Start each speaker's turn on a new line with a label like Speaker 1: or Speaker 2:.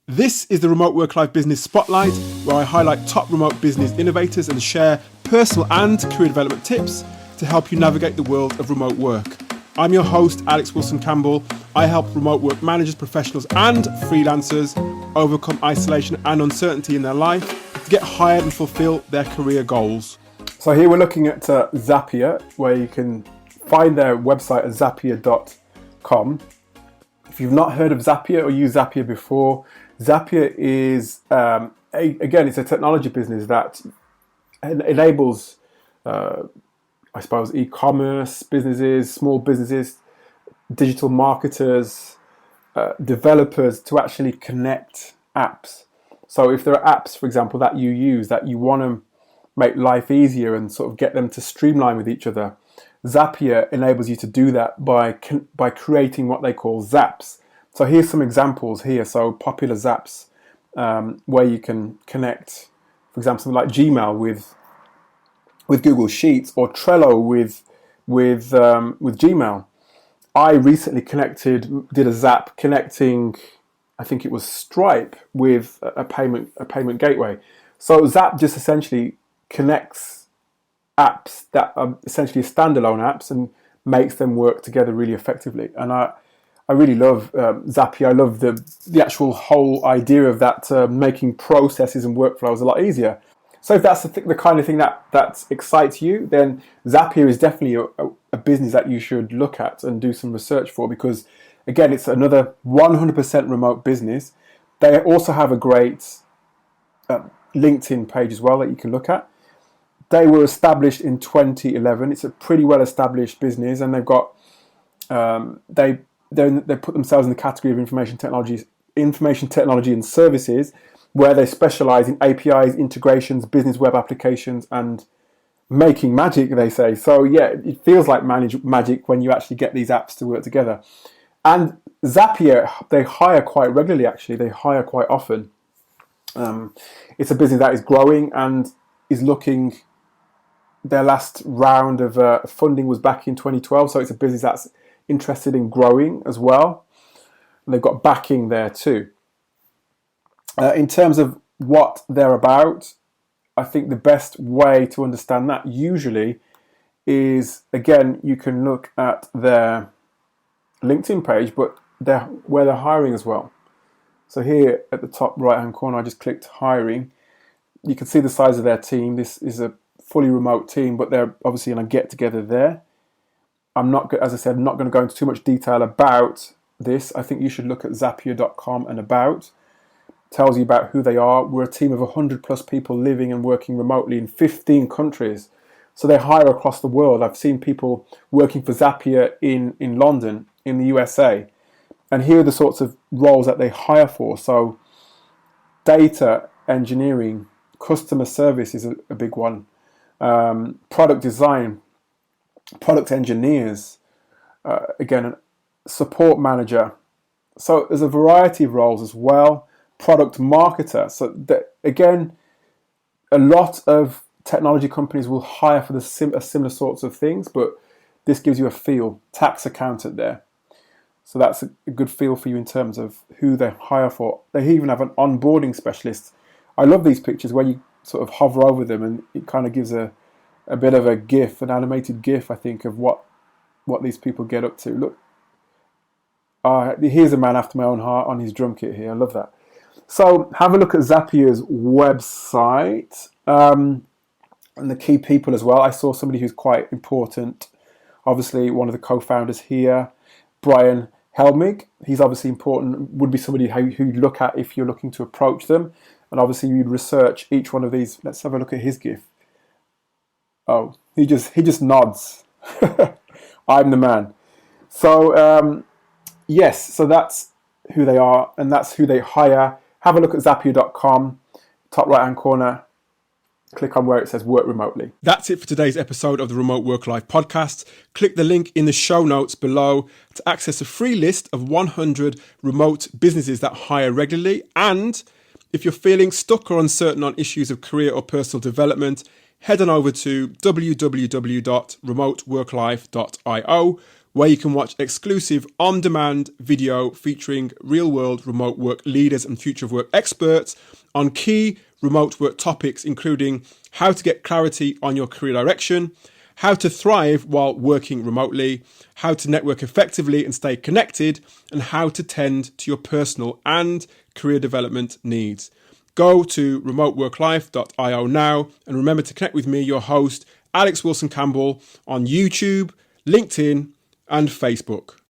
Speaker 1: This is the Remote Work Life Business Spotlight, where I highlight top remote business innovators and share personal and career development tips to help you navigate the world of remote work. I'm your host, Alex Wilson-Campbell. I help remote work managers, professionals and freelancers overcome isolation and uncertainty in their life to get hired and fulfill their career goals. So here we're looking at Zapier, where you can find their website at zapier.com. If you've not heard of Zapier or used Zapier before, Zapier is, it's a technology business that enables, e-commerce businesses, small businesses, digital marketers, developers to actually connect apps. So if there are apps, for example, that you use that you want to make life easier and sort of get them to streamline with each other, Zapier enables you to do that by creating what they call zaps. So here's some examples here. So popular zaps where you can connect, for example, something like Gmail with Google Sheets or Trello with Gmail. I recently did a zap connecting, I think it was Stripe with a payment gateway. So Zap just essentially connects apps that are essentially standalone apps and makes them work together really effectively. And I really love Zapier. I love the actual whole idea of that, making processes and workflows a lot easier. So if that's the kind of thing that excites you, then Zapier is definitely a business that you should look at and do some research for, because again, it's another 100% remote business. They also have a great LinkedIn page as well that you can look at. They were established in 2011. It's a pretty well-established business, and they've got they put themselves in the category of information technology and services, where they specialize in APIs, integrations, business web applications, and making magic, they say. So yeah, it feels like magic when you actually get these apps to work together. And Zapier, they hire quite regularly, actually. They hire quite often. It's a business that is growing and is looking... Their last round of funding was back in 2012, so it's a business that's interested in growing as well. And they've got backing there too. In terms of what they're about, I think the best way to understand that usually is, again, you can look at their LinkedIn page, but where they're hiring as well. So here at the top right-hand corner, I just clicked hiring. You can see the size of their team. This is a fully remote team, but they're obviously going to get together there. I'm not going to go into too much detail about this. I think you should look at zapier.com and about. Tells you about who they are. We're a team of 100 plus people living and working remotely in 15 countries. So they hire across the world. I've seen people working for Zapier in London, in the USA. And here are the sorts of roles that they hire for. So data engineering, customer service is a big one. Product design, product engineers, again, support manager. So there's a variety of roles as well. Product marketer. So again, a lot of technology companies will hire for similar sorts of things, but this gives you a feel. Tax accountant there. So that's a good feel for you in terms of who they hire for. They even have an onboarding specialist. I love these pictures where you sort of hover over them and it kind of gives a bit of a GIF, an animated GIF, I think, of what these people get up to. Look, here's a man after my own heart on his drum kit here. I love that. So have a look at Zapier's website and the key people as well. I saw somebody who's quite important. Obviously, one of the co-founders here, Brian Helmig. He's obviously important, would be somebody who you'd look at if you're looking to approach them. And obviously you'd research each one of these. Let's have a look at his GIF. Oh, he just nods. I'm the man. So yes, so that's who they are and that's who they hire. Have a look at zapier.com, top right hand corner. Click on where it says work remotely. That's it for today's episode of the Remote Work Life podcast. Click the link in the show notes below to access a free list of 100 remote businesses that hire regularly. And if you're feeling stuck or uncertain on issues of career or personal development, head on over to www.remoteworklife.io, where you can watch exclusive on-demand video featuring real-world remote work leaders and future of work experts on key remote work topics, including how to get clarity on your career direction, how to thrive while working remotely, how to network effectively and stay connected, and how to tend to your personal and career development needs. Go to remoteworklife.io now and remember to connect with me, your host, Alex Wilson Campbell, on YouTube, LinkedIn, and Facebook.